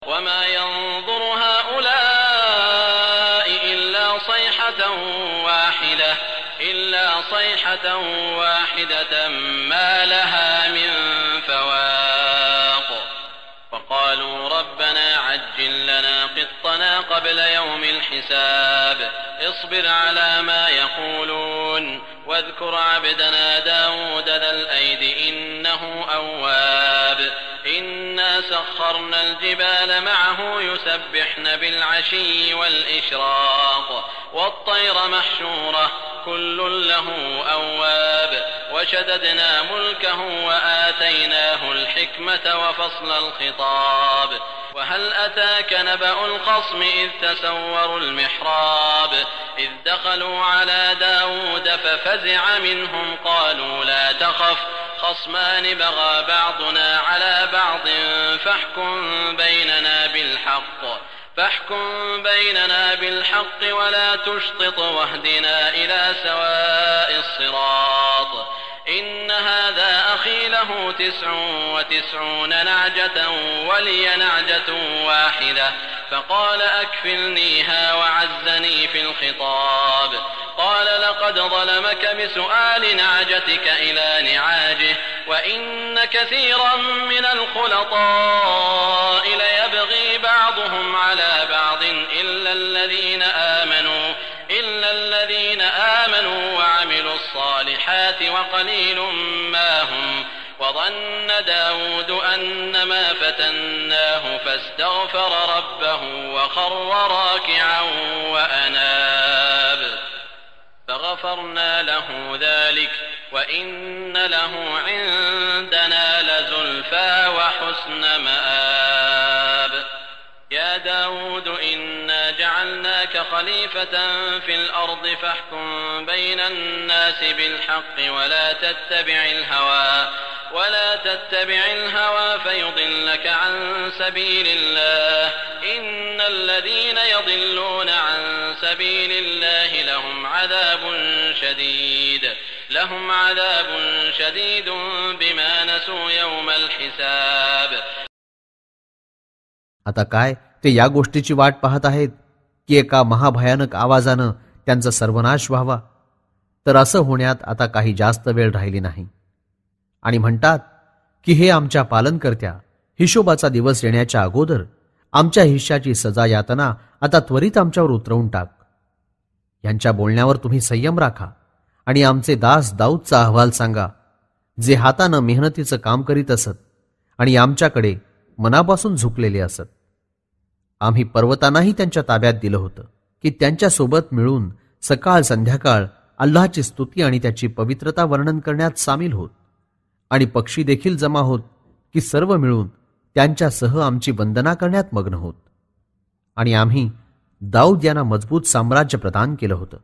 وما ينظر هؤلاء إلا صيحة واحدة ما لها من فواق وقالوا ربنا عجل لنا قطنا قبل يوم الحساب اصبر على ما يقولون واذكر عبدنا داود ذا الأيد إنه أواب إنا سخرنا الجبال معه يسبحن بالعشي والإشراق والطير محشورة كل له أواب وشددنا ملكه وآتيناه الحكمة وفصل الخطاب وهل أتاك نبأ الخصم إذ تسوروا المحراب إذ دخلوا على داود ففزع منهم قالوا لا تخف خصمان بغى بعضنا على بعض فاحكم بيننا بالحق ولا تشطط واهدنا إلى سواء الصراط إن هذا أخي له 99 نعجة ولي نعجة واحدة فقال أكفلنيها وعزني في الخطاب قال لقد ظلمك بسؤال نعجتك إلى نعاجه وإن كثيرا من الخلطاء ليبغي بعضهم على بعض إلا الذين آمنوا وعملوا الصالحات وقليل ما هم وظن داود أنما فتناه فاستغفر ربه وخر راكعا وأناب فغفرنا له ذلك وإن له عندنا لزلفى وحسن مآب يا داود إنا جعلناك خليفة في الأرض فاحكم بين الناس بالحق ولا تتبع الهوى فيضلك عن سبيل الله إن الذين يضلون عن سبيل الله لهم عذاب شديد بما نسوا يوم الحساب. आता काय ते या गोष्टीची वाट पाहत आहेत की एका महाभयानक आवाजानं त्यांचा सर्वनाश व्हावा? तर असं होण्यात आता काही जास्त वेळ राहिली नाही. आणि म्हणतात की हे आमच्या पालनकर्त्या, हिशोबाचा दिवस येण्याच्या अगोदर आमच्या हिश्श्याची सजा यातना आता त्वरित आमच्यावर उतरवून टाक. यांच्या बोलण्यावर तुम्ही संयम राखा आणि आमचे दास दाऊदचा अहवाल सांगा, जे हातानं मेहनतीचं काम करीत असत आणि आमच्याकडे मनापासून झुकलेले असत. आम्ही पर्वतांनाही त्यांच्या ताब्यात दिलं होतं की त्यांच्यासोबत मिळून सकाळ संध्याकाळ अल्लाहची स्तुती आणि त्याची पवित्रता वर्णन करण्यात सामील होत, आणि पक्षी देखील जमा होत की सर्व मिळून त्यांच्यासह आमची वंदना करण्यात मग्न होत. आणि आम्ही दाऊद यांना मजबूत साम्राज्य प्रदान केलं होतं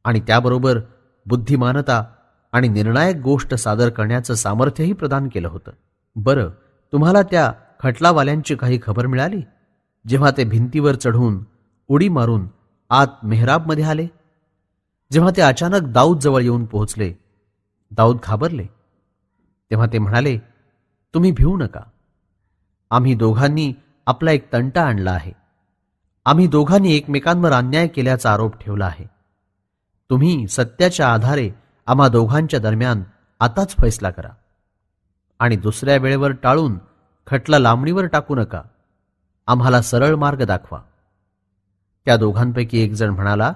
आणि त्याबरोबर बुद्धिमानता आणि निर्णायक गोष्ट सादर करण्याचं सामर्थ्यही प्रदान केलं होतं. बरं, तुम्हाला त्या खटलावाल्यांची काही खबर मिळाली जेव्हा ते भिंतीवर चढून उडी मारून आत मेहराबमध्ये आले? जेव्हा ते अचानक दाऊद जवळ येऊन पोहोचले, दाऊद घाबरले. तेव्हा ते म्हणाले, तुम्ही भिवू नका. आम्ही दोघांनी आपला एक तंटा आणला आहे. आम्ही दोघांनी एकमेकांवर अन्याय केल्याचा आरोप ठेवला आहे. तुम्ही सत्याच्या आधारे आम्हा दोघांच्या दरम्यान आताच फैसला करा आणि दुसऱ्या वेळेवर टाळून खटला लांबणीवर टाकू नका. आम्हाला सरळ मार्ग दाखवा. त्या दोघांपैकी एक जण म्हणाला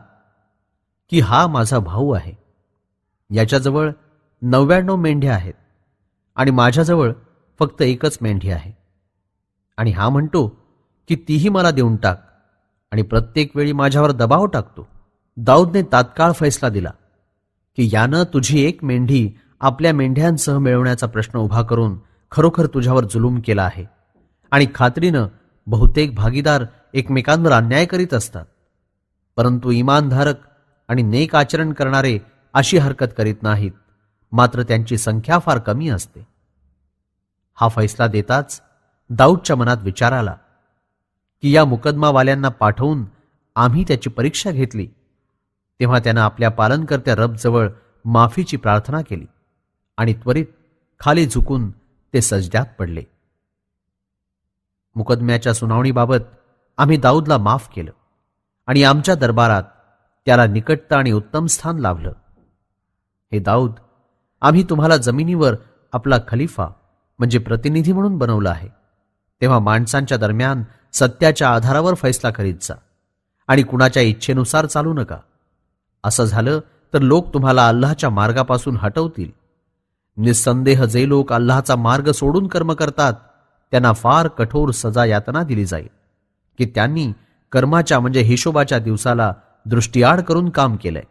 की हा माझा भाऊ आहे. याच्याजवळ 99 मेंढ्या आहेत आणि माझ्याजवळ फक्त एकच मेंढी आहे. आणि हा म्हणतो की तीही मला देऊन टाक आणि प्रत्येक वेळी माझ्यावर दबाव टाकतो. दाऊदने तात्काळ फैसला दिला की यानं तुझी एक मेंढी आपल्या मेंढ्यांसह मिळवण्याचा प्रश्न उभा करून खरोखर तुझ्यावर जुलूम केला आहे. आणि खात्रीनं बहुतेक भागीदार एकमेकांवर अन्याय करीत असतात, परंतु इमानधारक आणि नेक आचरण करणारे अशी हरकत करीत नाहीत, मात्र त्यांची संख्या फार कमी असते. हा फैसला देताच दाऊदच्या मनात विचार आला की या मुकदमावाल्यांना पाठवून आम्ही त्याची परीक्षा घेतली. तेव्हा त्यानं आपल्या पालनकर्त्या रबजवळ माफीची प्रार्थना केली आणि त्वरित खाली झुकून ते सजद्यात पडले. मुकदम्याच्या सुनावणीबाबत आम्ही दाऊदला माफ केलं आणि आमच्या दरबारात त्याला निकटता आणि उत्तम स्थान लाभलं. हे दाऊद, आम्ही तुम्हाला जमिनीवर आपला खलिफा म्हणजे प्रतिनिधी म्हणून बनवलं आहे. तेव्हा माणसांच्या दरम्यान सत्याच्या आधारावर फैसला करीत जा आणि कुणाच्या इच्छेनुसार चालू नका. असं झालं तर लोक तुम्हाला अल्लाहच्या मार्गापासून हटवतील. निस्संदेह जे लोक अल्लाहचा मार्ग सोडून कर्म करतात त्यांना फार कठोर सजा यातना दिली जाईल की त्यांनी कर्माच्या म्हणजे हिशोबाच्या दिवसाला दृष्टीआड करून काम केलंय.